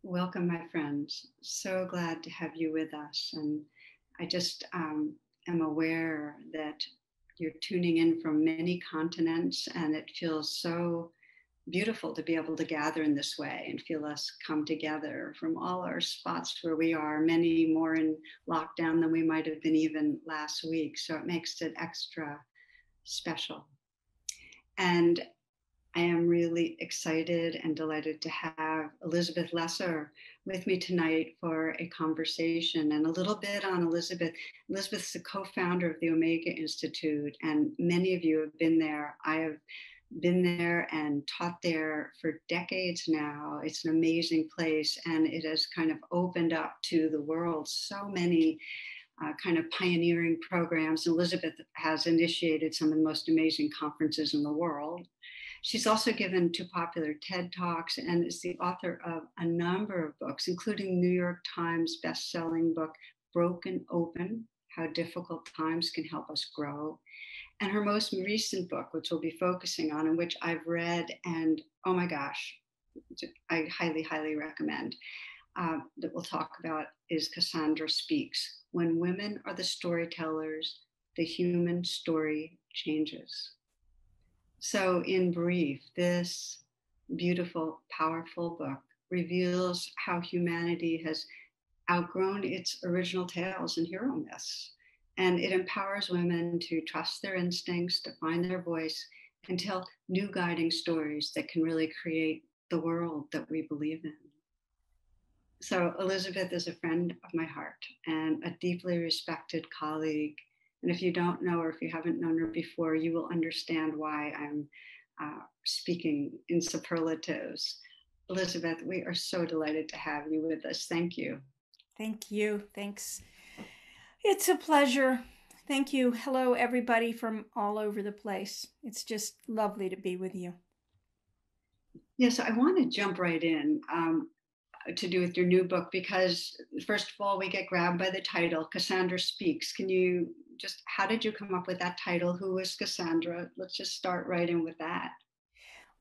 Welcome, my friends. So glad to have you with us. And I just am aware that you're tuning in from many continents, and it feels so beautiful to be able to gather in this way and feel us come together from all our spots where we are, many more in lockdown than we might have been even last week. So it makes it extra special. And I am really excited and delighted to have Elizabeth Lesser with me tonight for a conversation and a little bit on Elizabeth. Elizabeth's the co-founder of the Omega Institute, and many of you have been there. I have been there and taught there for decades now. It's an amazing place, and it has kind of opened up to the world so many kind of pioneering programs. Elizabeth has initiated some of the most amazing conferences in the world. She's also given two popular TED Talks and is the author of a number of books, including New York Times bestselling book, Broken Open, How Difficult Times Can Help Us Grow, and her most recent book, which we'll be focusing on and which I've read, and oh my gosh, I highly, highly recommend, that we'll talk about is Cassandra Speaks. When women are the storytellers, the human story changes. So in brief, this beautiful, powerful book reveals how humanity has outgrown its original tales and hero myths. And it empowers women to trust their instincts, to find their voice, and tell new guiding stories that can really create the world that we believe in. So Elizabeth is a friend of my heart and a deeply respected colleague. And if you don't know her, if you haven't known her before, you will understand why I'm speaking in superlatives. Elizabeth, we are so delighted to have you with us. Thank you. Thank you. Thanks. It's a pleasure. Thank you. Hello, everybody from all over the place. It's just lovely to be with you. Yes, I want to jump right in to do with your new book because, first of all, we get grabbed by the title, Cassandra Speaks. Can you just, how did you come up with that title? Who is Cassandra? Let's just start right in with that.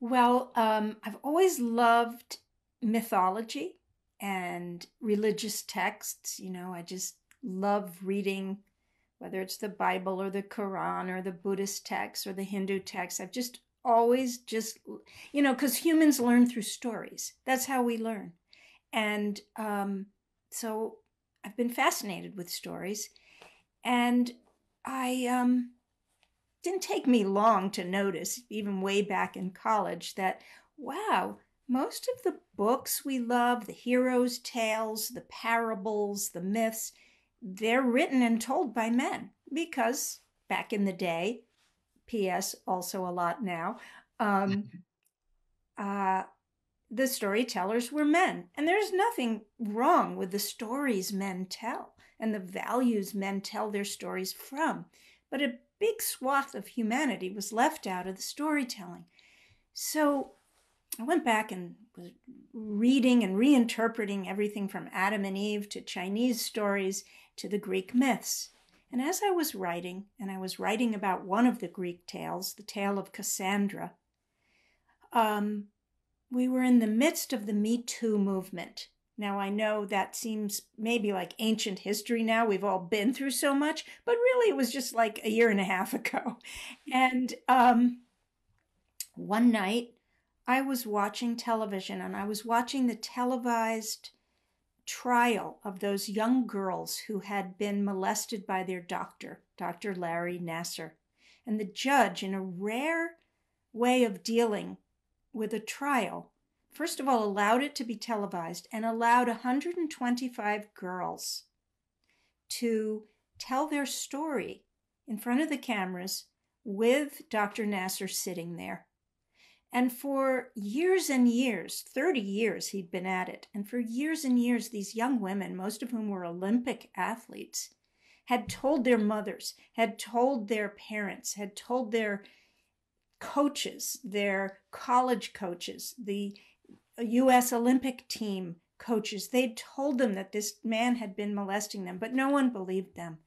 Well, I've always loved mythology and religious texts. I just love reading, whether it's the Bible or the Quran or the Buddhist texts or the Hindu texts. I've just always because humans learn through stories. That's how we learn. And so I've been fascinated with stories. And I didn't take me long to notice, even way back in college, that, wow, most of the books we love, the heroes' tales, the parables, the myths, they're written and told by men. Because back in the day, P.S. also a lot now, the storytellers were men. And there's nothing wrong with the stories men tell and the values men tell their stories from. But a big swath of humanity was left out of the storytelling. So I went back and was reading and reinterpreting everything from Adam and Eve to Chinese stories to the Greek myths. And as I was writing, and I was writing about one of the Greek tales, the tale of Cassandra, we were in the midst of the Me Too movement. Now, I know that seems maybe like ancient history now. We've all been through so much, but really it was just like a year and a half ago. And one night I was watching television and I was watching the televised trial of those young girls who had been molested by their doctor, Dr. Larry Nassar. And the judge, in a rare way of dealing with a trial, first of all, allowed it to be televised and allowed 125 girls to tell their story in front of the cameras with Dr. Nassar sitting there. And for years and years, 30 years he'd been at it, and for years and years, these young women, most of whom were Olympic athletes, had told their mothers, had told their parents, had told their coaches, their college coaches, the U.S. Olympic team coaches. They'd told them that this man had been molesting them, but no one believed them.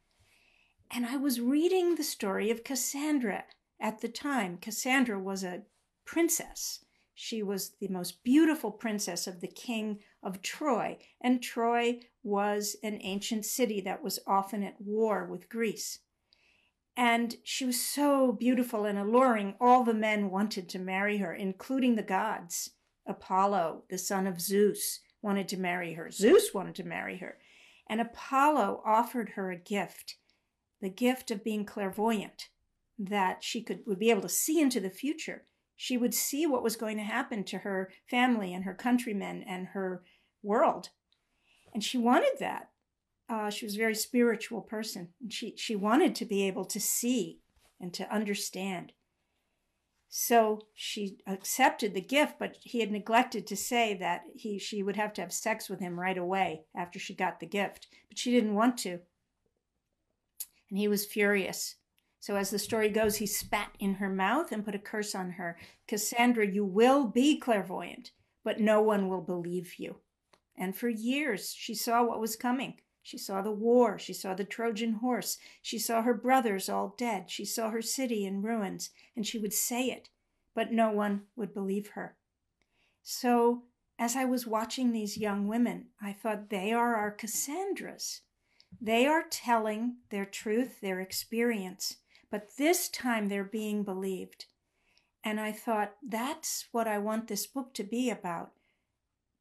And I was reading the story of Cassandra at the time. Cassandra was a princess. She was the most beautiful princess of the king of Troy, and Troy was an ancient city that was often at war with Greece. And she was so beautiful and alluring, all the men wanted to marry her, including the gods. Apollo, the son of Zeus, wanted to marry her. Zeus wanted to marry her. And Apollo offered her a gift, the gift of being clairvoyant, that she would be able to see into the future. She would see what was going to happen to her family and her countrymen and her world. And she wanted that. She was a very spiritual person. And she wanted to be able to see and to understand. So she accepted the gift, but he had neglected to say that she would have to have sex with him right away after she got the gift. But she didn't want to. And he was furious. So as the story goes, he spat in her mouth and put a curse on her. Cassandra, you will be clairvoyant, but no one will believe you. And for years, she saw what was coming. She saw the war. She saw the Trojan horse. She saw her brothers all dead. She saw her city in ruins. And she would say it, but no one would believe her. So as I was watching these young women, I thought, they are our Cassandras. They are telling their truth, their experience, but this time they're being believed. And I thought, that's what I want this book to be about.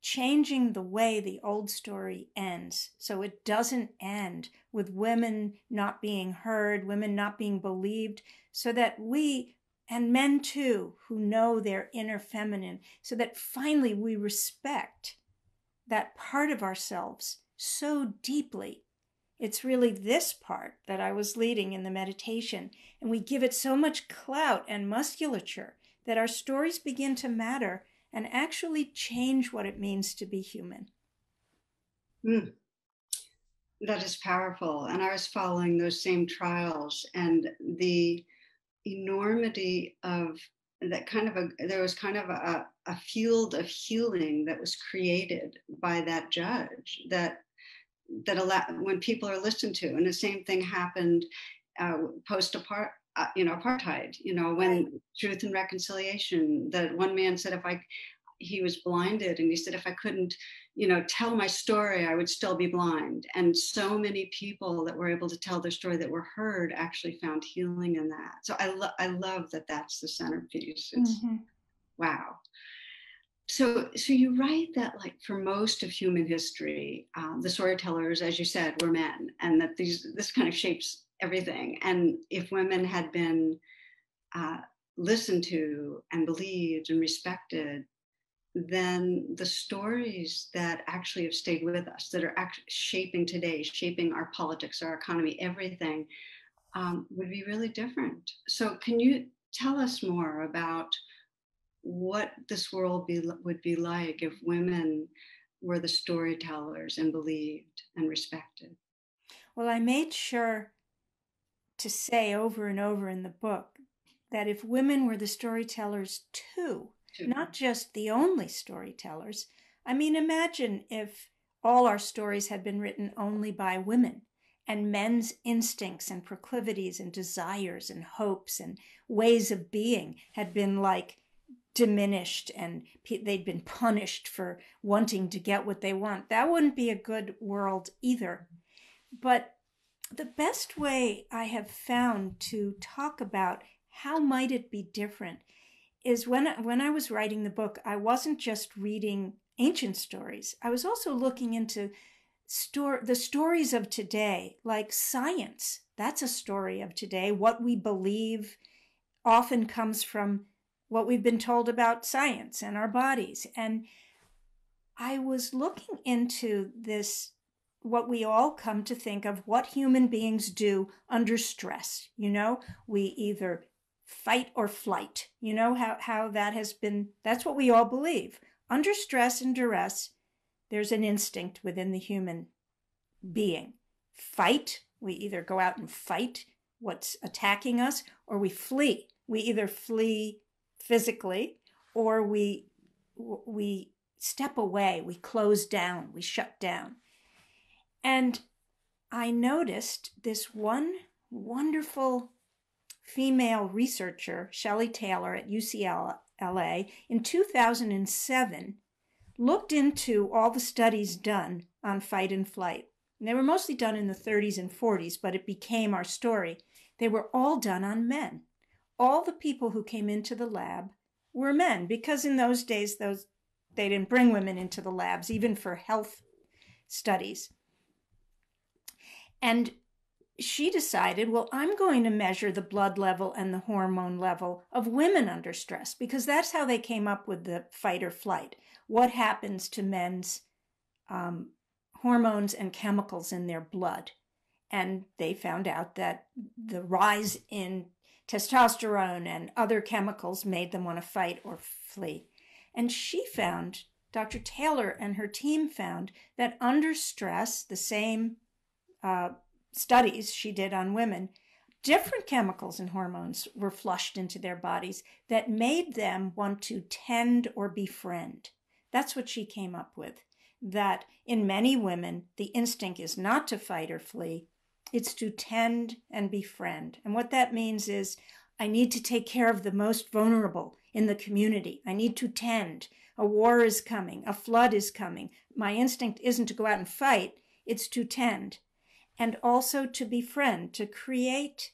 Changing the way the old story ends, so it doesn't end with women not being heard, women not being believed, so that we, and men too, who know their inner feminine, so that finally we respect that part of ourselves so deeply. It's really this part that I was leading in the meditation, and we give it so much clout and musculature that our stories begin to matter and actually change what it means to be human. That is powerful. And I was following those same trials, and the enormity of that there was kind of a field of healing that was created by that judge that when people are listened to. And the same thing happened post-apartheid, when Right. Truth and Reconciliation, that one man said, he was blinded, and he said, if I couldn't, tell my story, I would still be blind. And so many people that were able to tell their story that were heard actually found healing in that. So I love that that's the centerpiece. It's wow. So you write that, like, for most of human history, the storytellers, as you said, were men, and that this kind of shapes everything. And if women had been listened to and believed and respected, then the stories that actually have stayed with us, that are actually shaping today, shaping our politics, our economy, everything, would be really different. So can you tell us more about what this world would be like if women were the storytellers and believed and respected? Well, I made sure to say over and over in the book that if women were the storytellers too, not just the only storytellers. I mean, imagine if all our stories had been written only by women, and men's instincts and proclivities and desires and hopes and ways of being had been like diminished, and they'd been punished for wanting to get what they want. That wouldn't be a good world either. But the best way I have found to talk about how might it be different is when I was writing the book, I wasn't just reading ancient stories. I was also looking into the stories of today, like science. That's a story of today. What we believe often comes from what we've been told about science and our bodies. And I was looking into this, what we all come to think of what human beings do under stress. We either fight or flight. How that has been, that's what we all believe. Under stress and duress, there's an instinct within the human being. Fight, we either go out and fight what's attacking us, or we flee. We either flee physically, or we step away, we close down, we shut down. And I noticed this one wonderful female researcher, Shelley Taylor at UCLA, LA, in 2007, looked into all the studies done on fight and flight. And they were mostly done in the 30s and 40s, but it became our story. They were all done on men. All the people who came into the lab were men, because in those days, they didn't bring women into the labs, even for health studies. And she decided, well, I'm going to measure the blood level and the hormone level of women under stress, because that's how they came up with the fight or flight. What happens to men's hormones and chemicals in their blood? And they found out that the rise in testosterone and other chemicals made them want to fight or flee. And she found, Dr. Taylor and her team found, that under stress, the same studies she did on women, different chemicals and hormones were flushed into their bodies that made them want to tend or befriend. That's what she came up with, that in many women, the instinct is not to fight or flee, it's to tend and befriend. And what that means is, I need to take care of the most vulnerable in the community. I need to tend. A war is coming. A flood is coming. My instinct isn't to go out and fight. It's to tend. And also to befriend, to create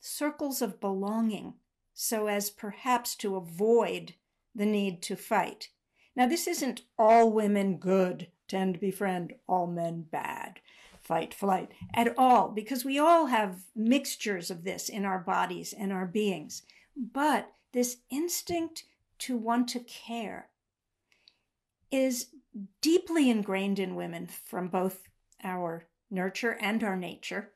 circles of belonging so as perhaps to avoid the need to fight. Now, this isn't all women good, tend, befriend, all men bad, fight, flight, at all, because we all have mixtures of this in our bodies and our beings. But this instinct to want to care is deeply ingrained in women from both our nurture and our nature.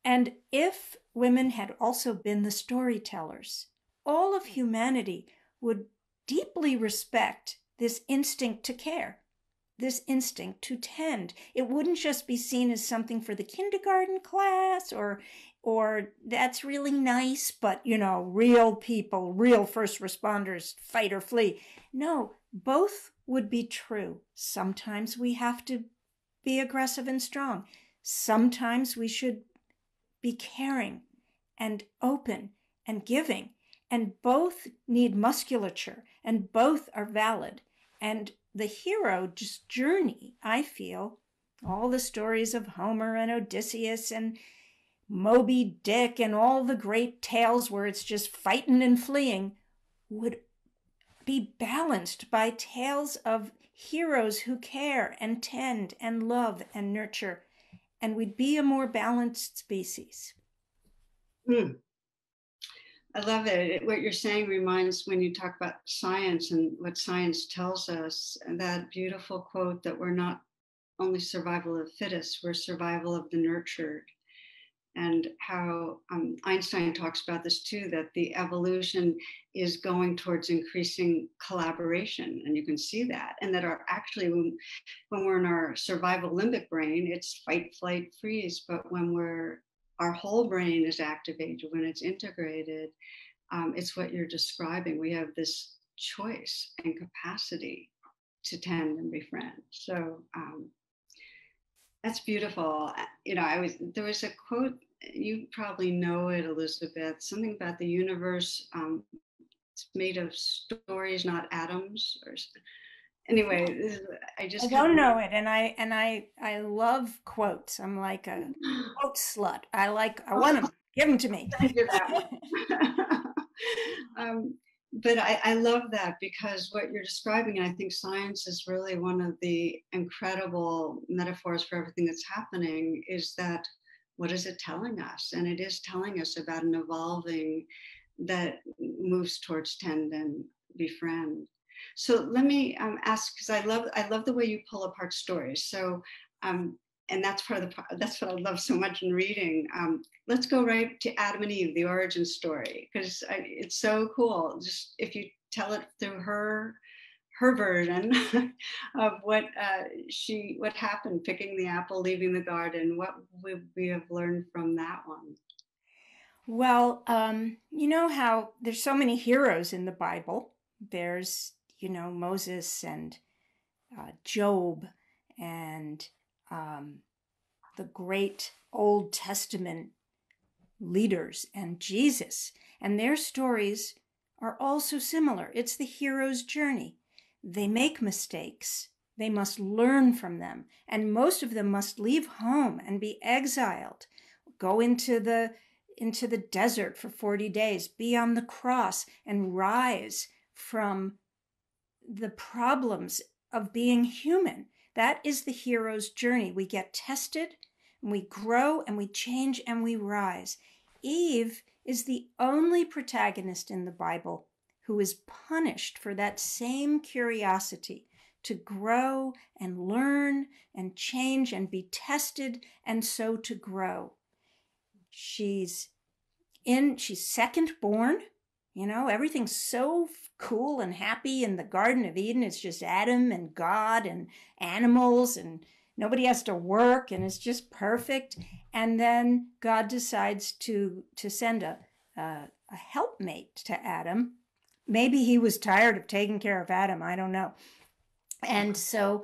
And if women had also been the storytellers, all of humanity would deeply respect this instinct to care, this instinct to tend. It wouldn't just be seen as something for the kindergarten class or that's really nice, but, real people, real first responders, fight or flee. No, both would be true. Sometimes we have to be aggressive and strong. Sometimes we should be caring and open and giving. And both need musculature, and both are valid. And the hero journey, I feel, all the stories of Homer and Odysseus and Moby Dick and all the great tales where it's just fighting and fleeing, would be balanced by tales of heroes who care and tend and love and nurture, and we'd be a more balanced species. I love it. What you're saying reminds, when you talk about science and what science tells us, that beautiful quote that we're not only survival of the fittest, we're survival of the nurtured. And how Einstein talks about this too, that the evolution is going towards increasing collaboration. And you can see that. And that actually, when we're in our survival limbic brain, it's fight, flight, freeze. But when our whole brain is activated, when it's integrated, it's what you're describing. We have this choice and capacity to tend and befriend. So that's beautiful. There was a quote, you probably know it, Elizabeth, something about the universe. It's made of stories, not atoms. Anyway, I don't know it, and I love quotes. I'm like a quote slut. I want them. Give them to me. But I love that, because what you're describing, and I think science is really one of the incredible metaphors for everything that's happening, is that what is it telling us? And it is telling us about an evolving that moves towards tend and befriend. So let me ask, because I love the way you pull apart stories. So and that's what I love so much in reading. Let's go right to Adam and Eve, the origin story, because it's so cool. Just if you tell it through her version of what happened, picking the apple, leaving the garden, what would we have learned from that one? Well, you know how there's so many heroes in the Bible. There's, Moses and Job and the great Old Testament leaders and Jesus. And their stories are also similar. It's the hero's journey. They make mistakes. They must learn from them. And most of them must leave home and be exiled, go into the desert for 40 days, be on the cross, and rise from the problems of being human. That is the hero's journey. We get tested, and we grow, and we change, and we rise. Eve is the only protagonist in the Bible who is punished for that same curiosity to grow and learn and change and be tested, and so to grow. She's second born. Everything's so cool and happy in the Garden of Eden. It's just Adam and God and animals, and nobody has to work, and it's just perfect. And then God decides to send a helpmate to Adam. Maybe he was tired of taking care of Adam. I don't know. And so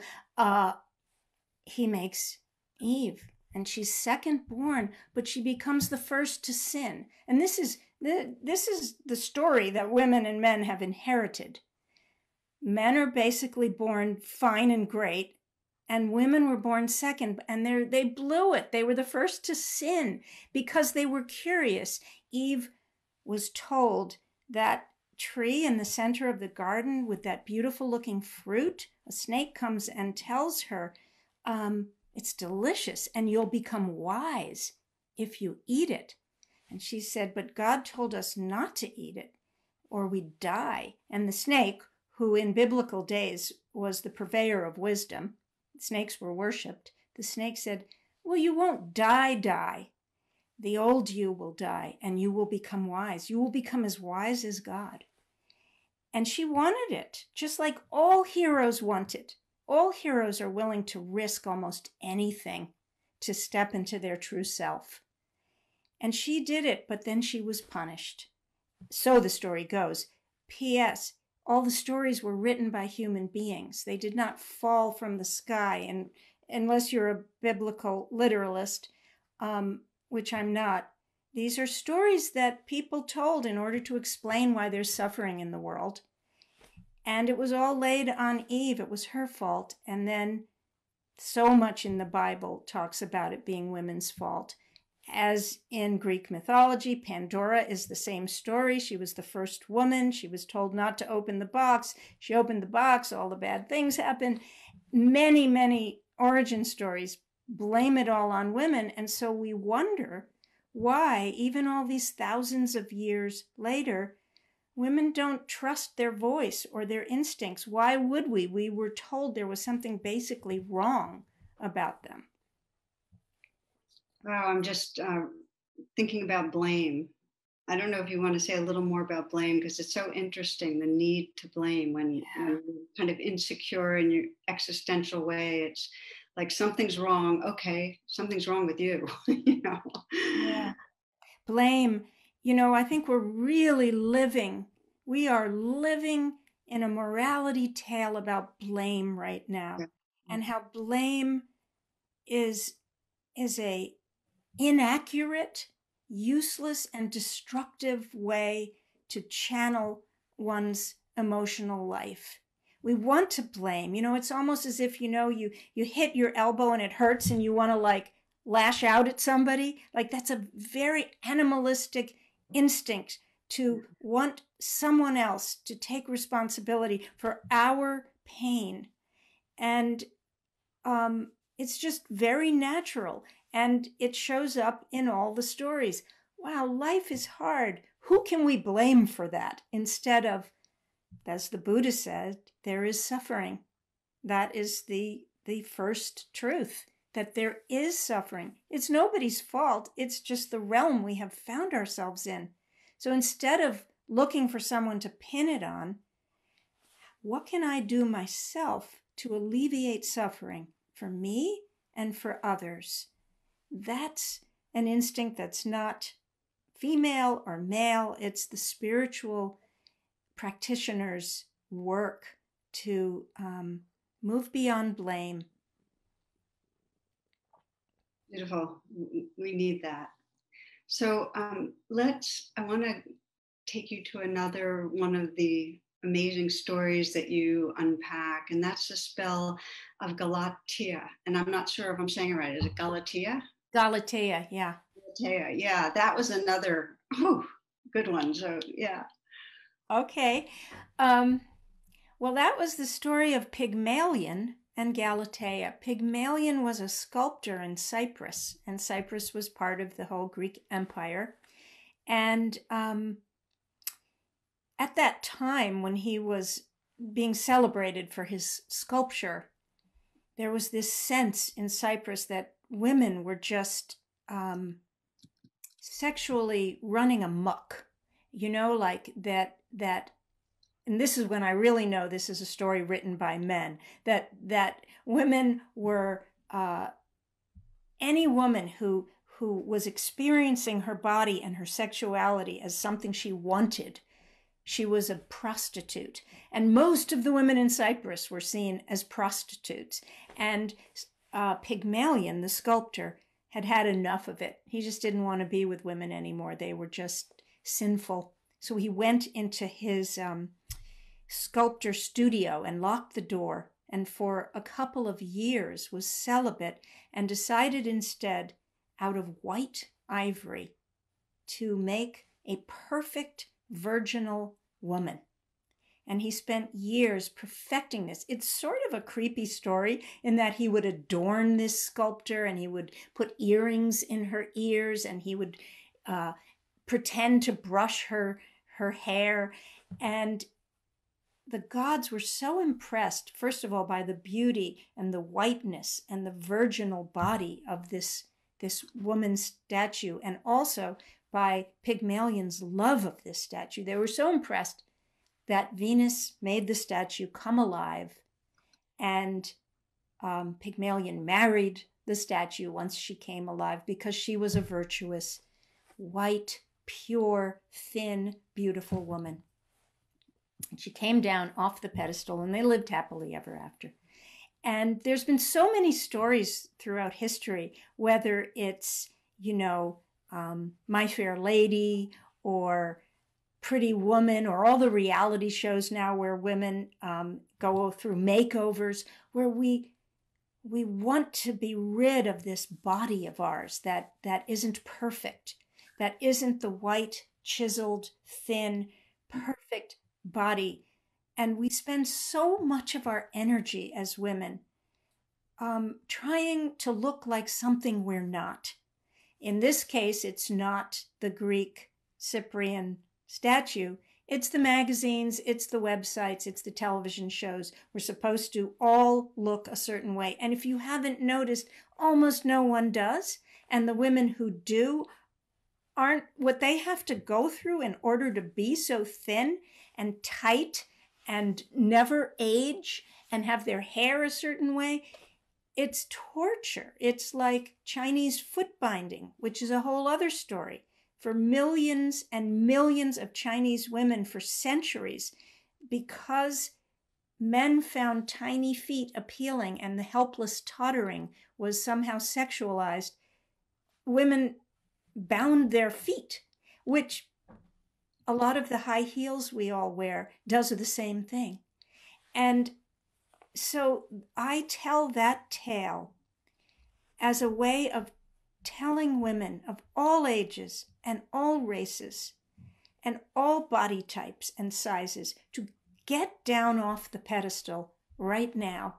he makes Eve, and she's second born, but she becomes the first to sin. And this is the story that women and men have inherited. Men are basically born fine and great, and women were born second, and they blew it. They were the first to sin because they were curious. Eve was told that tree in the center of the garden with that beautiful looking fruit, a snake comes and tells her, it's delicious and you'll become wise if you eat it. And she said, but God told us not to eat it or we'd die. And the snake, who in biblical days was the purveyor of wisdom, snakes were worshipped. The snake said, well, you won't die. The old you will die and you will become wise. You will become as wise as God. And she wanted it, just like all heroes want it. All heroes are willing to risk almost anything to step into their true self. And she did it, but then she was punished. So the story goes. P.S. All the stories were written by human beings. They did not fall from the sky. And unless you're a biblical literalist, which I'm not, these are stories that people told in order to explain why there's suffering in the world. And it was all laid on Eve. It was her fault. And then so much in the Bible talks about it being women's fault. As in Greek mythology, Pandora is the same story. She was the first woman. She was told not to open the box. She opened the box. All the bad things happened. Many, many origin stories blame it all on women. And so we wonder why, even all these thousands of years later, women don't trust their voice or their instincts. Why would we? We were told there was something basically wrong about them. Wow, I'm just thinking about blame. I don't know if you want to say a little more about blame, because it's so interesting, the need to blame when you're kind of insecure in your existential way. It's like something's wrong. Okay, something's wrong with you. Yeah. Blame. I think we are living in a morality tale about blame right now. Yeah. And how blame is a inaccurate, useless, and destructive way to channel one's emotional life. We want to blame. It's almost as if, you hit your elbow and it hurts and you want to lash out at somebody. That's a very animalistic instinct to want someone else to take responsibility for our pain. And it's just very natural. And it shows up in all the stories. Wow, life is hard. Who can we blame for that? Instead of, as the Buddha said, there is suffering. That is the first truth, that there is suffering. It's nobody's fault. It's just the realm we have found ourselves in. So instead of looking for someone to pin it on, what can I do myself to alleviate suffering for me and for others? That's an instinct that's not female or male. It's the spiritual practitioner's work to move beyond blame. Beautiful. We need that. So I want to take you to another one of the amazing stories that you unpack, and that's the spell of Galatia. And I'm not sure if I'm saying it right. Is it Galatia? Galatea, yeah. Galatea. Yeah, that was another good one. So yeah. Okay. Well, that was the story of Pygmalion and Galatea. Pygmalion was a sculptor in Cyprus, and Cyprus was part of the whole Greek Empire. And at that time, when he was being celebrated for his sculpture, there was this sense in Cyprus that women were just sexually running amok, like that, and this is when I really know this is a story written by men, that women were, any woman who was experiencing her body and her sexuality as something she wanted, she was a prostitute. And most of the women in Cyprus were seen as prostitutes. And Pygmalion, the sculptor, had had enough of it. He just didn't want to be with women anymore. They were just sinful. So he went into his sculptor studio and locked the door, and for a couple of years was celibate, and decided instead, out of white ivory, to make a perfect virginal woman. And he spent years perfecting this. It's sort of a creepy story in that he would adorn this sculptor, and he would put earrings in her ears, and he would pretend to brush her hair. And the gods were so impressed, first of all, by the beauty and the whiteness and the virginal body of this woman's statue, and also by Pygmalion's love of this statue. They were so impressed that Venus made the statue come alive, and Pygmalion married the statue once she came alive, because she was a virtuous, white, pure, thin, beautiful woman. And she came down off the pedestal, and they lived happily ever after. And there's been so many stories throughout history, whether it's, My Fair Lady or Pretty Woman, or all the reality shows now where women go through makeovers, where we want to be rid of this body of ours that isn't perfect, that isn't the white, chiseled, thin, perfect body. And we spend so much of our energy as women trying to look like something we're not. In this case, it's not the Greek Cyprian statue. It's the magazines, it's the websites, it's the television shows. We're supposed to all look a certain way. And if you haven't noticed, almost no one does. And the women who do aren't, what they have to go through in order to be so thin and tight and never age and have their hair a certain way. It's torture. It's like Chinese foot binding, which is a whole other story. For millions and millions of Chinese women for centuries, because men found tiny feet appealing and the helpless tottering was somehow sexualized, women bound their feet, which a lot of the high heels we all wear does the same thing. And so I tell that tale as a way of telling women of all ages and all races and all body types and sizes to get down off the pedestal right now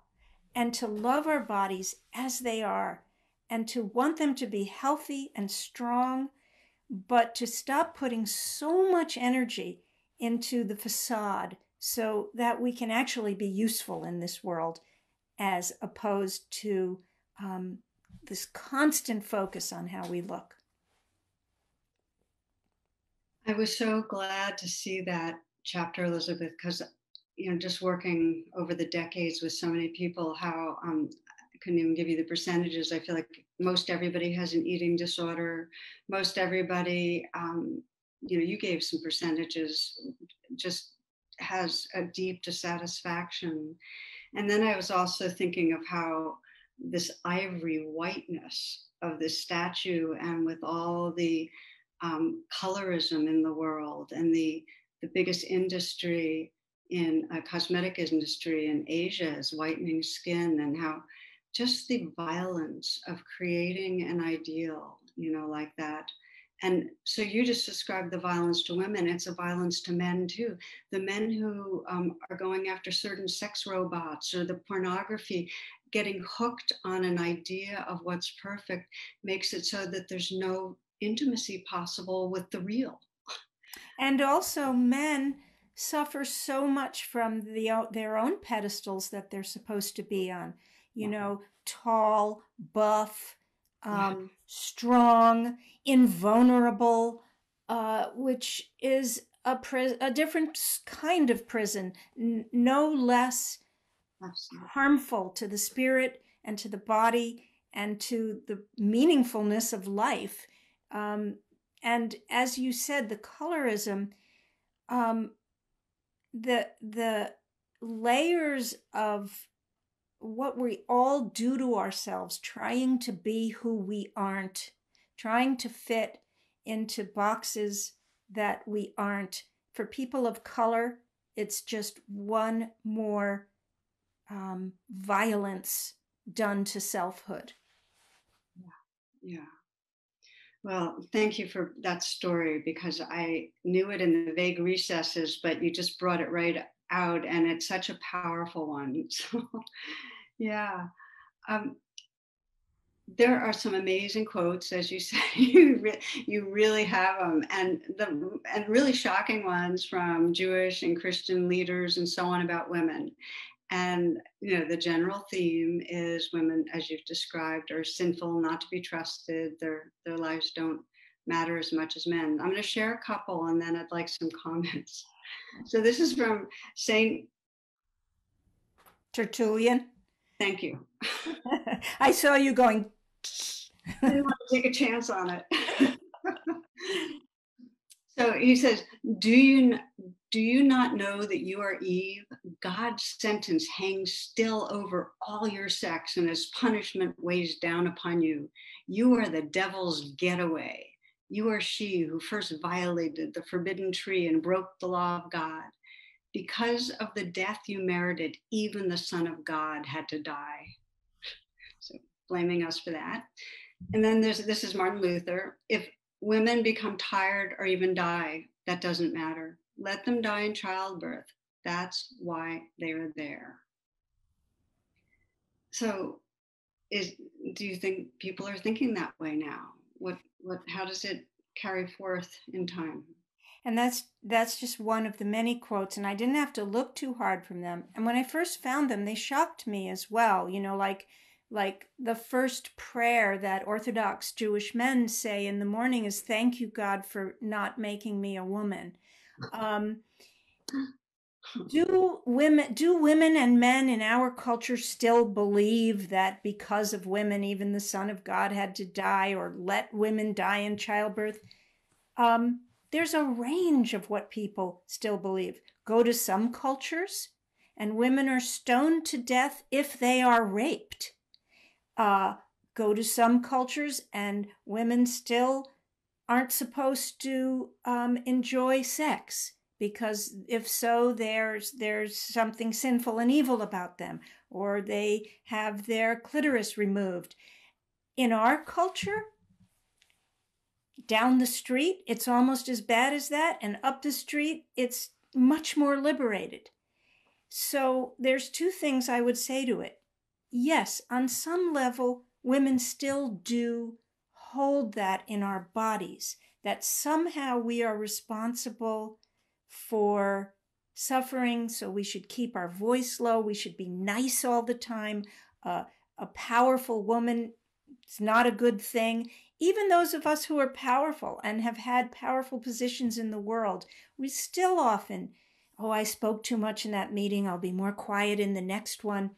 and to love our bodies as they are, and to want them to be healthy and strong, but to stop putting so much energy into the facade so that we can actually be useful in this world, as opposed to this constant focus on how we look. I was so glad to see that chapter, Elizabeth, because just working over the decades with so many people, how I couldn't even give you the percentages. I feel like most everybody has an eating disorder. Most everybody, you gave some percentages, just has a deep dissatisfaction. And then I was also thinking of how this ivory whiteness of this statue, and with all the colorism in the world, and the biggest industry in cosmetic industry in Asia is whitening skin, and how just the violence of creating an ideal, like that. And so you just described the violence to women. It's a violence to men too. The men who are going after certain sex robots, or the pornography, getting hooked on an idea of what's perfect, makes it so that there's no intimacy possible with the real. And also, men suffer so much from their own pedestals that they're supposed to be on. Tall, buff, Yeah, strong, invulnerable, which is a different kind of prison, no less absolutely. harmful to the spirit and to the body and to the meaningfulness of life. And as you said, the colorism, the layers of what we all do to ourselves, trying to be who we aren't, trying to fit into boxes that we aren't. For people of color, it's just one more violence done to selfhood. Yeah. Well, thank you for that story, because I knew it in the vague recesses, but you just brought it right out, and it's such a powerful one. So, yeah. Um, there are some amazing quotes, as you say. You really have them, and really shocking ones from Jewish and Christian leaders and so on about women. And the general theme is women, as you've described, are sinful, not to be trusted. Their lives don't matter as much as men. I'm going to share a couple, and then I'd like some comments. So this is from Saint Tertullian. Thank you. I saw you going. I didn't want to take a chance on it. So he says, do you not know that you are Eve? God's sentence hangs still over all your sex, and his punishment weighs down upon you. You are the devil's getaway. You are she who first violated the forbidden tree and broke the law of God. Because of the death you merited, even the Son of God had to die. So blaming us for that. And then this is Martin Luther. If women become tired or even die, that doesn't matter. Let them die in childbirth. That's why they are there. So do you think people are thinking that way now? How does it carry forth in time? And that's just one of the many quotes, and I didn't have to look too hard from them. And when I first found them, they shocked me as well. Like the first prayer that Orthodox Jewish men say in the morning is, "Thank you, God, for not making me a woman." Do women and men in our culture still believe that because of women, even the Son of God had to die, or let women die in childbirth? There's a range of what people still believe. Go to some cultures, and women are stoned to death if they are raped. Go to some cultures, and women still aren't supposed to enjoy sex, because if so, there's something sinful and evil about them, or they have their clitoris removed. In our culture, down the street, it's almost as bad as that, and up the street, it's much more liberated. So there's two things I would say to it. Yes, on some level, women still do hold that in our bodies, that somehow we are responsible for suffering, so we should keep our voice low, we should be nice all the time. A powerful woman is not a good thing. Even those of us who are powerful and have had powerful positions in the world, we still often, "Oh, I spoke too much in that meeting, I'll be more quiet in the next one."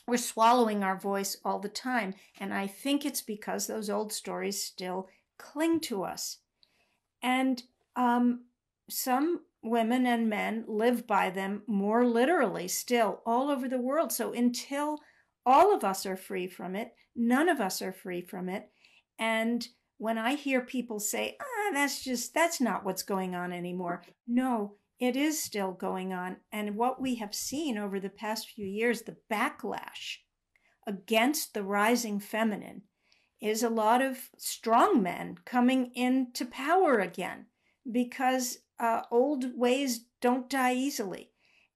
We're swallowing our voice all the time. And I think it's because those old stories still cling to us. And some women and men live by them more literally still all over the world. So until all of us are free from it, none of us are free from it. And when I hear people say, that's not what's going on anymore. No, it is still going on. And what we have seen over the past few years, the backlash against the rising feminine, is a lot of strong men coming into power again, because old ways don't die easily.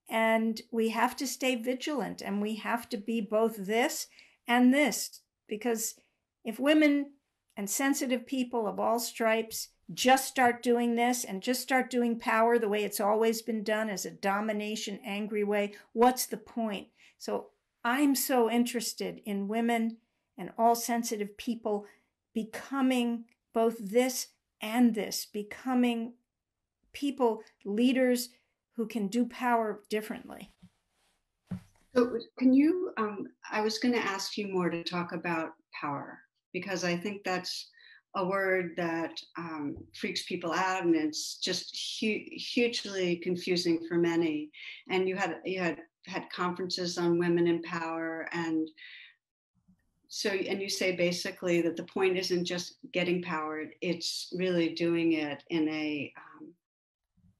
And we have to stay vigilant, and we have to be both this and this, because if women and sensitive people of all stripes just start doing this and just start doing power the way it's always been done, as a domination, angry way, what's the point? So I'm so interested in women and all sensitive people becoming both this and this, becoming people, leaders who can do power differently. So can you, I was going to ask you more to talk about power, because I think that's a word that freaks people out, and it's just hugely confusing for many. And you had conferences on women in power, and so, and you say basically that the point isn't just getting power, it's really doing it in a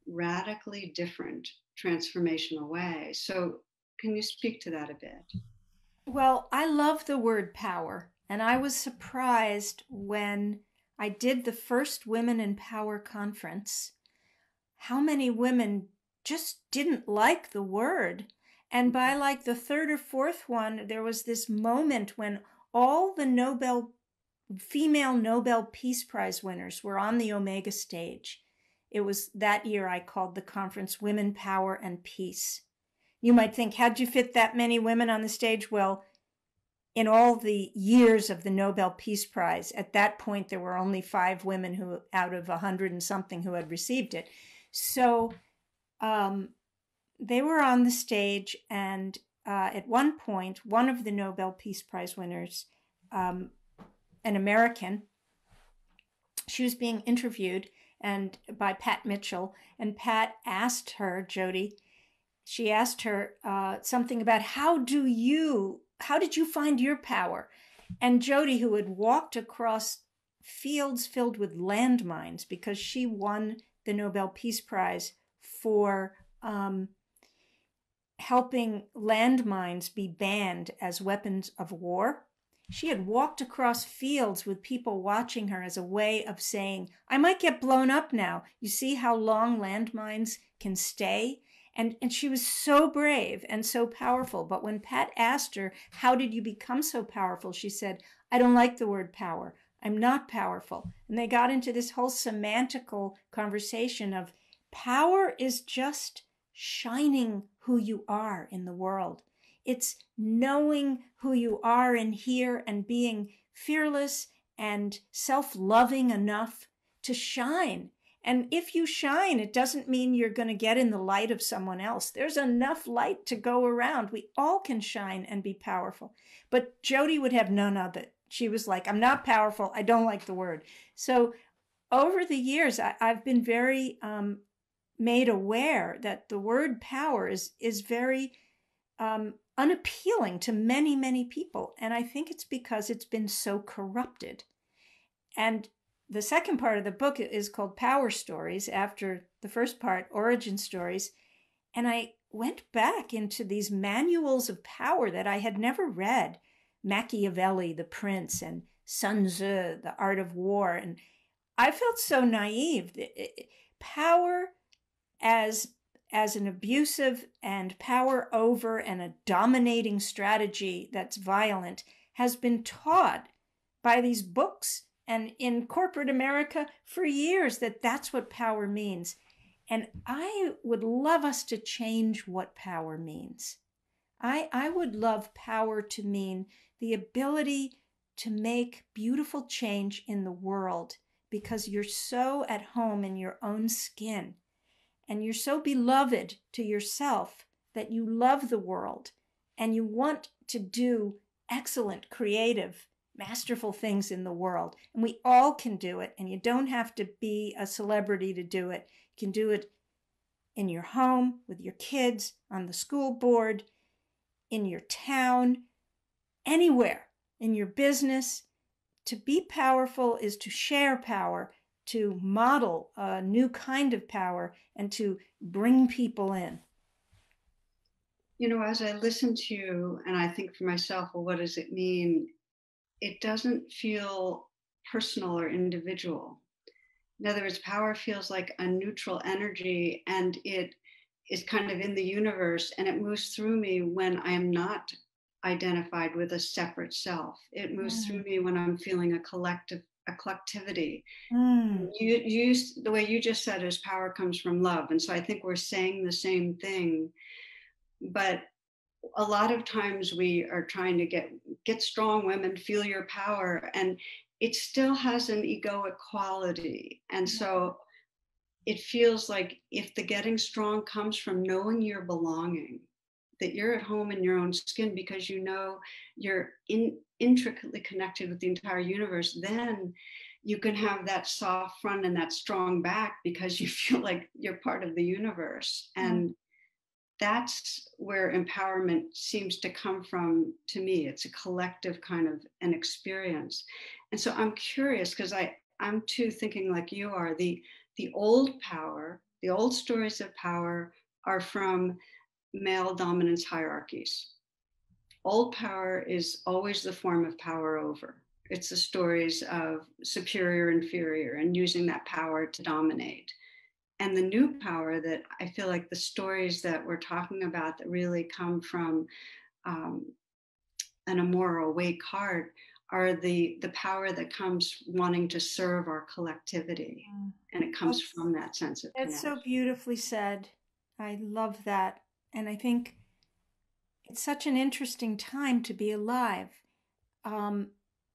radically different, transformational way. So can you speak to that a bit? Well, I love the word power, and I was surprised when I did the first Women in Power conference, how many women just didn't like the word. And by like the third or fourth one, there was this moment when all the female Nobel Peace Prize winners were on the Omega stage. It was that year I called the conference Women, Power, and Peace. You might think, how'd you fit that many women on the stage? Well, in all the years of the Nobel Peace Prize, at that point, there were only 5 women who, out of 100 and something, who had received it. So they were on the stage, and at one point, one of the Nobel Peace Prize winners, an American, she was being interviewed and by Pat Mitchell, and Pat asked her, Jody, she asked her something about how did you find your power? And Jody, who had walked across fields filled with landmines because she won the Nobel Peace Prize for helping landmines be banned as weapons of war. She had walked across fields with people watching her as a way of saying, I might get blown up now. You see how long landmines can stay? And she was so brave and so powerful. But when Pat asked her, how did you become so powerful? She said, I don't like the word power. I'm not powerful. And they got into this whole semantical conversation of power is just shining who you are in the world. It's knowing who you are in here and being fearless and self-loving enough to shine. And if you shine, it doesn't mean you're going to get in the light of someone else. There's enough light to go around. We all can shine and be powerful. But Jody would have none of it. She was like, I'm not powerful. I don't like the word. So over the years, I've been very made aware that the word power is very unappealing to many, many people. And I think it's because it's been so corrupted. And the second part of the book is called Power Stories, after the first part, Origin Stories. And I went back into these manuals of power that I had never read. Machiavelli, The Prince, and Sun Tzu, The Art of War. And I felt so naive. Power as an abusive and power over and a dominating strategy that's violent has been taught by these books and in corporate America for years, that's what power means. And I would love us to change what power means. I would love power to mean the ability to make beautiful change in the world because you're so at home in your own skin and you're so beloved to yourself that you love the world and you want to do excellent, creative, masterful things in the world. And we all can do it. And you don't have to be a celebrity to do it. You can do it in your home, with your kids, on the school board, in your town, anywhere, in your business. to be powerful is to share power, to model a new kind of power, and to bring people in. As I listen to you and I think for myself, well, what does it mean? It doesn't feel personal or individual. In other words, power feels like a neutral energy, and it is kind of in the universe, and it moves through me when I'm not identified with a separate self. It moves through Mm. me when I'm feeling a collectivity. Mm. The way you just said is power comes from love. And so I think we're saying the same thing, but a lot of times we are trying to get strong women, feel your power, and it still has an egoic quality. And so it feels like if the getting strong comes from knowing your belonging, that you're at home in your own skin because you're intricately connected with the entire universe, then you can have that soft front and that strong back because you feel like you're part of the universe. Mm. And that's where empowerment seems to come from to me. It's a collective kind of an experience. And so I'm curious because I'm too thinking like you are. The old power, the old stories of power are from male dominance hierarchies. Old power is always the form of power over. It's the stories of superior, inferior, and using that power to dominate. And the new power that I feel like the stories that we're talking about that really come from um, an immoral awake heart are the power that comes wanting to serve our collectivity. And it comes That's, from that sense of that's so connection. beautifully said. I love that. And I think it's such an interesting time to be alive. Um,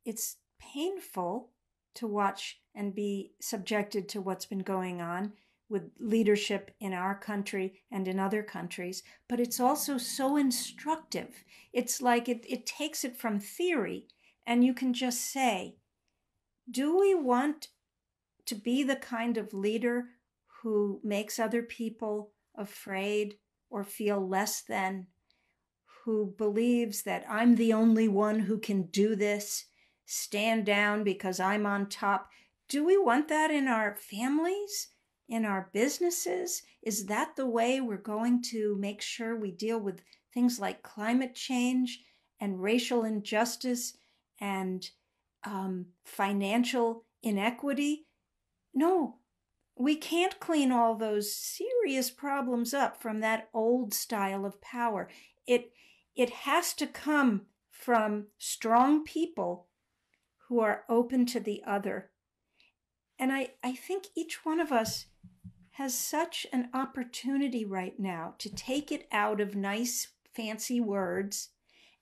it's painful to watch and be subjected to what's been going on with leadership in our country and in other countries, but it's also so instructive. It's like it takes it from theory, and you can just say, do we want to be the kind of leader who makes other people afraid or feel less than, who believes that I'm the only one who can do this, stand down because I'm on top? Do we want that in our families, in our businesses? Is that the way we're going to make sure we deal with things like climate change and racial injustice and financial inequity? No, we can't clean all those serious problems up from that old style of power. It it has to come from strong people who are open to the other. And I think each one of us has such an opportunity right now to take it out of nice, fancy words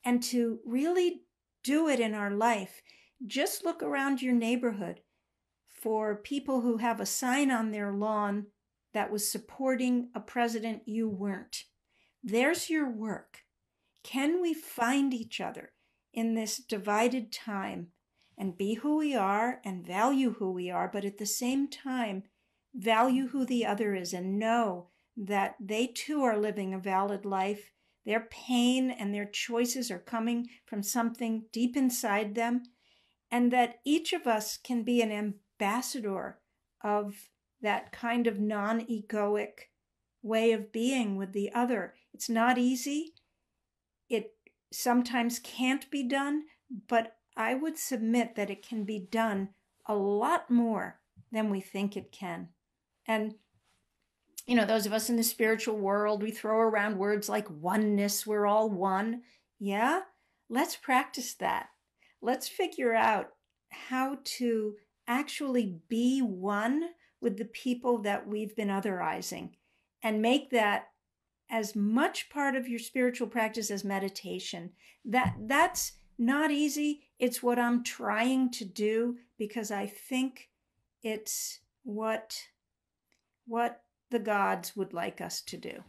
and to really do it in our life. Just look around your neighborhood for people who have a sign on their lawn that was supporting a president you weren't. There's your work. Can we find each other in this divided time and be who we are and value who we are, but at the same time, value who the other is and know that they too are living a valid life. Their pain and their choices are coming from something deep inside them, and that each of us can be an ambassador of that kind of non-egoic way of being with the other. It's not easy. It sometimes can't be done, but I would submit that it can be done a lot more than we think it can. And, those of us in the spiritual world, we throw around words like oneness, we're all one. Yeah, let's practice that. Let's figure out how to actually be one with the people that we've been otherizing and make that as much part of your spiritual practice as meditation. That's not easy. It's what I'm trying to do because I think it's what the gods would like us to do.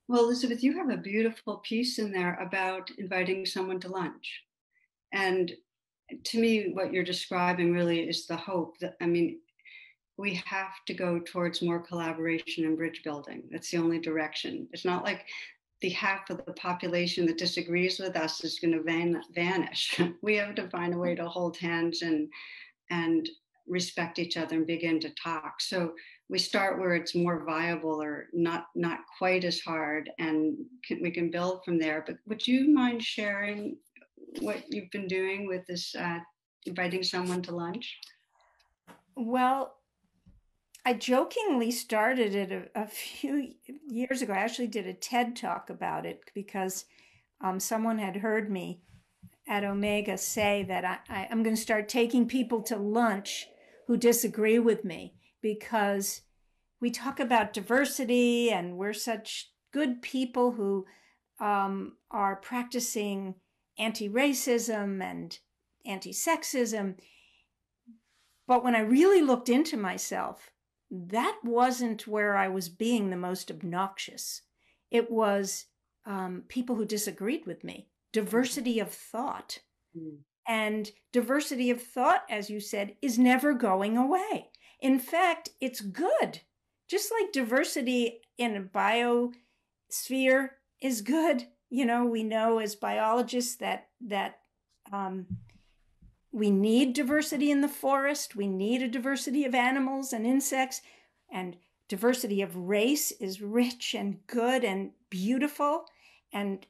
Well, Elizabeth, you have a beautiful piece in there about inviting someone to lunch. And to me, what you're describing really is the hope that, we have to go towards more collaboration and bridge building. That's the only direction. It's not like the half of the population that disagrees with us is going to vanish. We have to find a way to hold hands and respect each other and begin to talk. So we start where it's more viable or not quite as hard, and we can build from there. But would you mind sharing what you've been doing with this, inviting someone to lunch? Well, I jokingly started it a few years ago. I actually did a TED talk about it because someone had heard me at Omega say that I'm going to start taking people to lunch who disagree with me, because we talk about diversity and we're such good people who are practicing anti-racism and anti-sexism. But when I really looked into myself, that wasn't where I was being the most obnoxious. It was people who disagreed with me, diversity of thought. Mm. And diversity of thought, as you said, is never going away. In fact, it's good. Just like diversity in a biosphere is good. You know, we know as biologists that we need diversity in the forest. We need a diversity of animals and insects. And diversity of race is rich and good and beautiful. And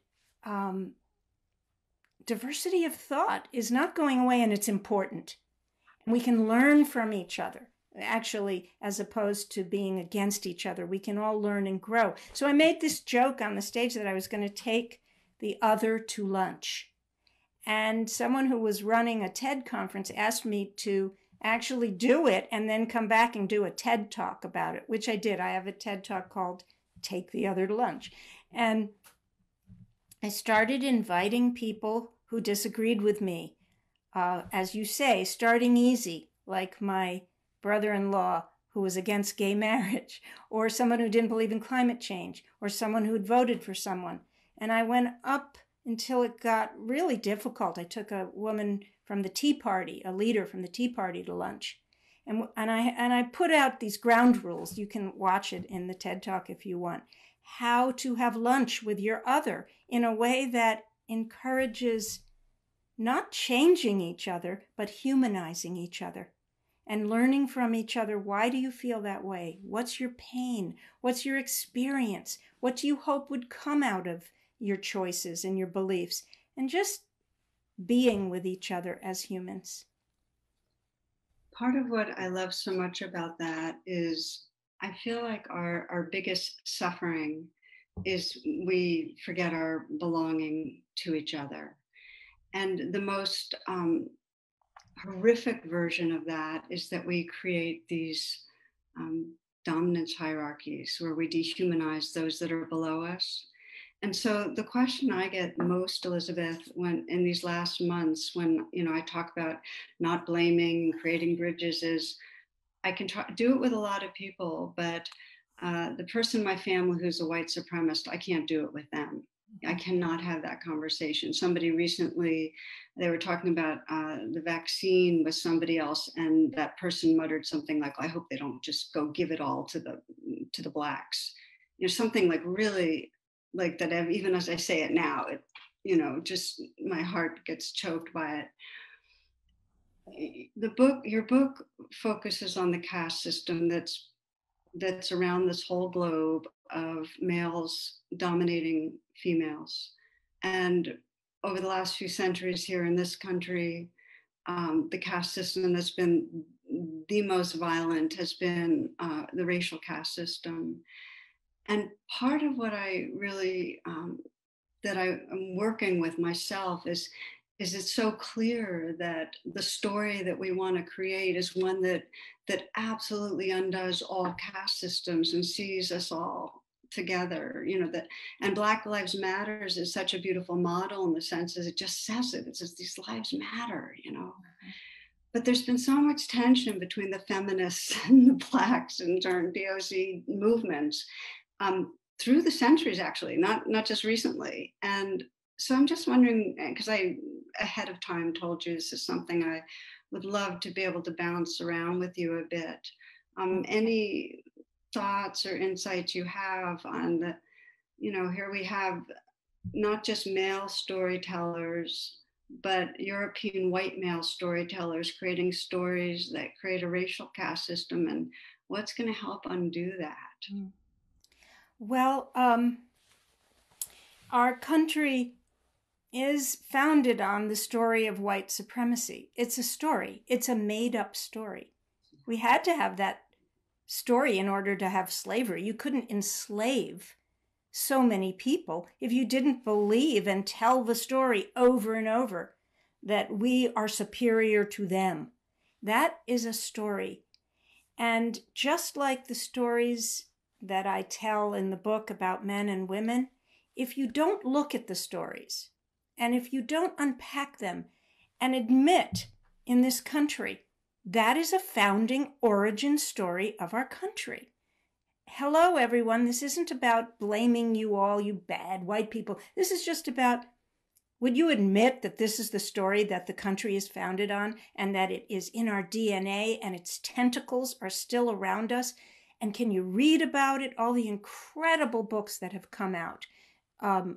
diversity of thought is not going away, and it's important. We can learn from each other, actually, as opposed to being against each other. We can all learn and grow. So I made this joke on the stage that I was going to take the other to lunch. And someone who was running a TED conference asked me to actually do it and then come back and do a TED talk about it, which I did. I have a TED talk called Take the Other to Lunch. And I started inviting people who disagreed with me. As you say, starting easy, like my brother-in-law who was against gay marriage, or someone who didn't believe in climate change, or someone who had voted for someone. And I went up until it got really difficult. I took a woman from the Tea Party, a leader from the Tea Party, to lunch. And I put out these ground rules. You can watch it in the TED Talk if you want. How to have lunch with your other in a way that encourages not changing each other, but humanizing each other and learning from each other. Why do you feel that way? What's your pain? What's your experience? What do you hope would come out of your choices and your beliefs? And just being with each other as humans. Part of what I love so much about that is I feel like our biggest suffering is we forget our belonging to each other. And the most horrific version of that is that we create these dominance hierarchies where we dehumanize those that are below us. And so the question I get most, Elizabeth, when in these last months, when I talk about not blaming, creating bridges, is I can do it with a lot of people, but the person in my family who's a white supremacist, I can't do it with them. I cannot have that conversation. Somebody recently, they were talking about the vaccine with somebody else, and that person muttered something like, "I hope they don't just go give it all to the blacks." Something like really like that. Even as I say it now, it just my heart gets choked by it. Your book focuses on the caste system that's around this whole globe of males dominating females. And over the last few centuries here in this country, the caste system that's been the most violent has been the racial caste system. And part of what I really, that I'm working with myself is it's so clear that the story that we want to create is one that absolutely undoes all caste systems and sees us all together. That, and Black Lives Matters is such a beautiful model in the sense that it just says it. It says these lives matter. But there's been so much tension between the feminists and the blacks in turn POC movements through the centuries, actually, not just recently. And so I'm just wondering, because I ahead of time told you this is something I would love to be able to bounce around with you a bit. Any thoughts or insights you have on here we have not just male storytellers, but European white male storytellers creating stories that create a racial caste system. And what's going to help undo that? Well, our country is founded on the story of white supremacy. It's a story. It's a made-up story. We had to have that story in order to have slavery. You couldn't enslave so many people if you didn't believe and tell the story over and over that we are superior to them. That is a story. And just like the stories that I tell in the book about men and women, if you don't look at the stories and if you don't unpack them and admit in this country, that is a founding origin story of our country. Hello, everyone. This isn't about blaming you all, you bad white people. This is just about, would you admit that this is the story that the country is founded on and that it is in our DNA and its tentacles are still around us? And can you read about it? All the incredible books that have come out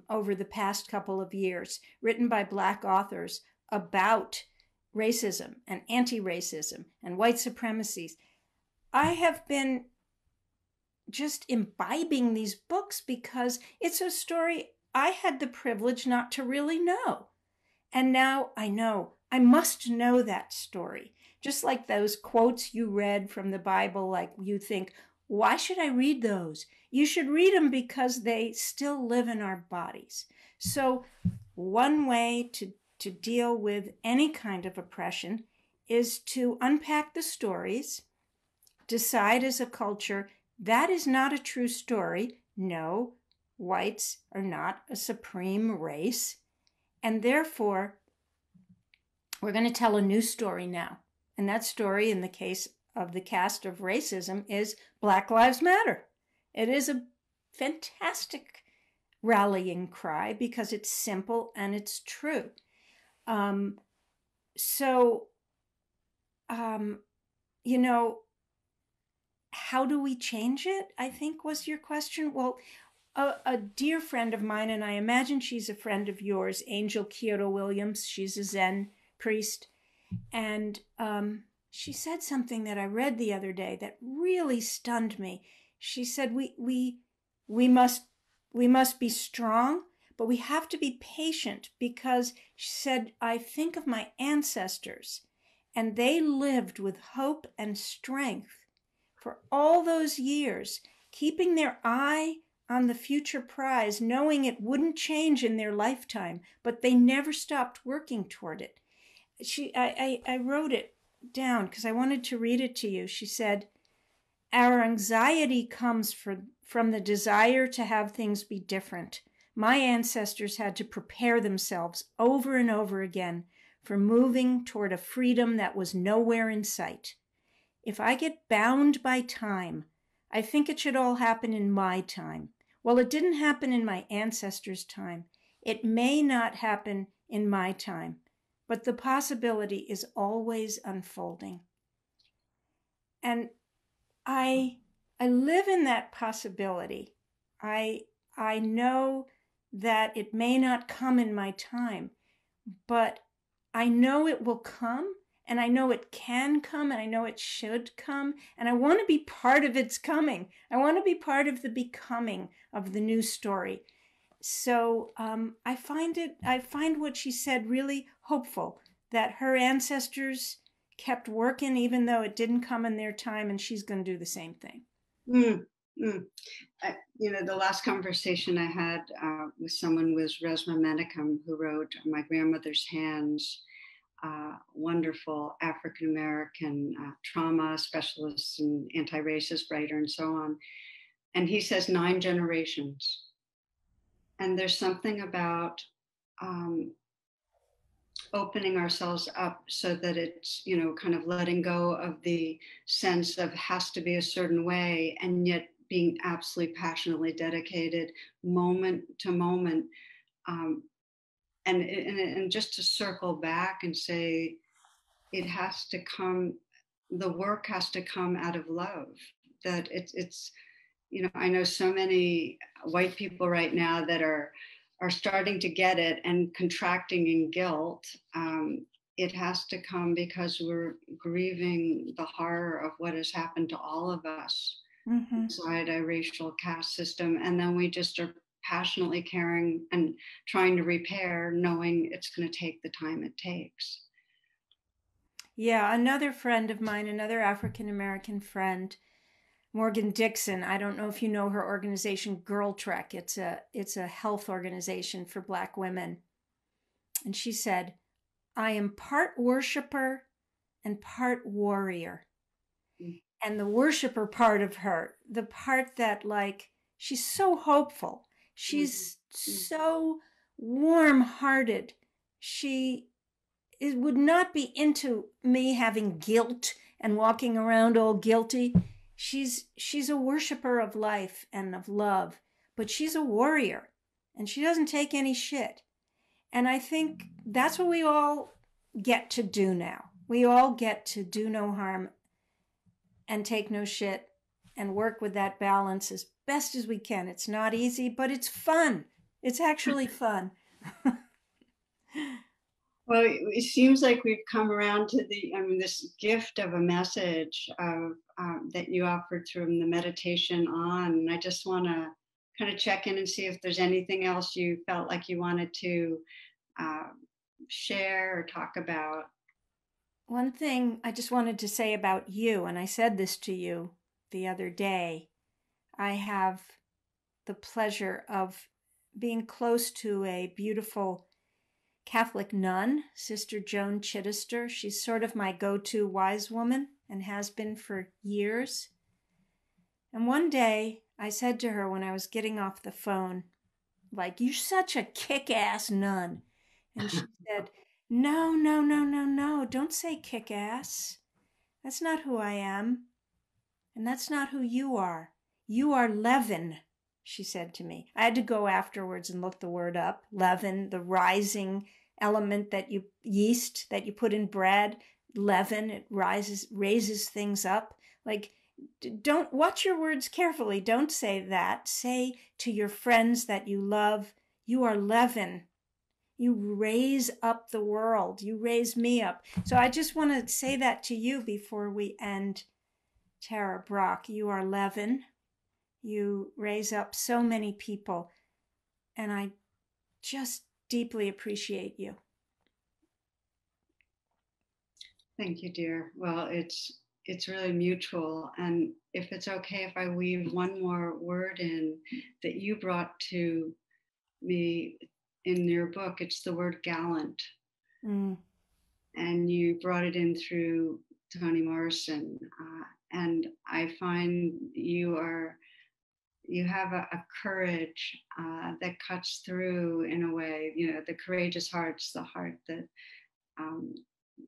over the past couple of years, written by Black authors about racism and anti-racism and white supremacies. I have been just imbibing these books because it's a story I had the privilege not to really know. And now I know. I must know that story. Just like those quotes you read from the Bible, like you think, why should I read those? You should read them because they still live in our bodies. So one way to deal with any kind of oppression is to unpack the stories, decide as a culture, that is not a true story. No, whites are not a supreme race. And therefore, we're going to tell a new story now. And that story, in the case of the cast of racism, is Black Lives Matter. It is a fantastic rallying cry because it's simple and it's true. How do we change it, I think was your question. Well, a dear friend of mine, and I imagine she's a friend of yours, Angel Kyoto Williams, she's a Zen priest, and she said something that I read the other day that really stunned me. She said, we must be strong, but we have to be patient because, she said, I think of my ancestors, and they lived with hope and strength for all those years, keeping their eye on the future prize, knowing it wouldn't change in their lifetime, but they never stopped working toward it. I wrote it down because I wanted to read it to you. She said, our anxiety comes from the desire to have things be different. My ancestors had to prepare themselves over and over again for moving toward a freedom that was nowhere in sight. If I get bound by time, I think it should all happen in my time. Well, it didn't happen in my ancestors' time. It may not happen in my time, but the possibility is always unfolding. And I live in that possibility. I know that it may not come in my time, but I know it will come. And I know it can come, and I know it should come, and I want to be part of its coming. I want to be part of the becoming of the new story. So I find what she said really hopeful, that her ancestors kept working even though it didn't come in their time, and she's going to do the same thing. The last conversation I had with someone was Resma Menachem, who wrote My Grandmother's Hands. Wonderful African-American trauma specialist and anti-racist writer and so on. And he says 9 generations. And there's something about opening ourselves up so that it's, kind of letting go of the sense of has to be a certain way, and yet being absolutely passionately dedicated moment to moment. And just to circle back and say, it has to come, the work has to come out of love, that it's I know so many white people right now that are starting to get it and contracting in guilt. It has to come because we're grieving the horror of what has happened to all of us inside a racial caste system, and then we just are passionately caring and trying to repair, knowing it's going to take the time it takes. Yeah, another friend of mine, another African American friend, Morgan Dixon. I don't know if you know her organization, Girl Trek. It's a health organization for Black women. And she said, "I am part worshiper and part warrior." Mm. And the worshiper part of her, the part that like she's so hopeful, she's so warm-hearted. She it would not be into me having guilt and walking around all guilty. She's a worshiper of life and of love, but she's a warrior and she doesn't take any shit. And I think that's what we all get to do now. We all get to do no harm and take no shit and work with that balance as best as we can. It's not easy, but it's fun. It's actually fun. Well, it seems like we've come around to this gift of a message of that you offered through the meditation on. And I just want to kind of check in and see if there's anything else you felt like you wanted to uh, share or talk about. One thing I just wanted to say about you, and I said this to you the other day, I have the pleasure of being close to a beautiful Catholic nun, Sister Joan Chittister. She's sort of my go-to wise woman and has been for years. And one day I said to her when I was getting off the phone, like, "You're such a kick-ass nun." And she said, "No, no, no, no, no, don't say kick-ass. That's not who I am. And that's not who you are. You are leaven," she said to me. I had to go afterwards and look the word up. Leaven, the rising element yeast that you put in bread. Leaven, it raises things up. Like, don't watch your words carefully. Don't say that. Say to your friends that you love, "You are leaven. You raise up the world. You raise me up." So I just want to say that to you before we end. Tara Brach, you are leaven. You raise up so many people, and I just deeply appreciate you. Thank you, dear. Well, it's really mutual. And if it's okay if I weave one more word in that you brought to me in your book, it's the word gallant. And you brought it in through Toni Morrison. And I find you have a courage that cuts through in a way, the courageous heart's the heart that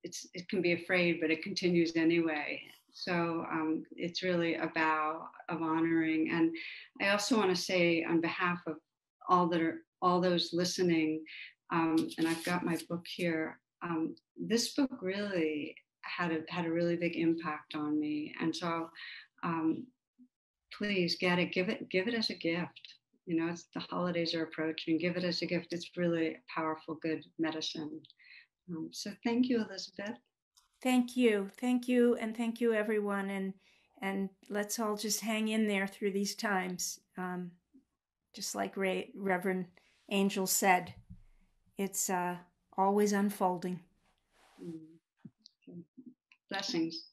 it can be afraid, but it continues anyway. So it's really a vow of honoring. And I also want to say on behalf of all those listening, and I've got my book here. This book really had a really big impact on me, and so please get it, give it as a gift. It's the holidays are approaching. Give it as a gift. It's really a powerful, good medicine. So thank you, Elizabeth. Thank you, and thank you, everyone, and let's all just hang in there through these times. Just like Reverend Angel said, it's always unfolding. Blessings.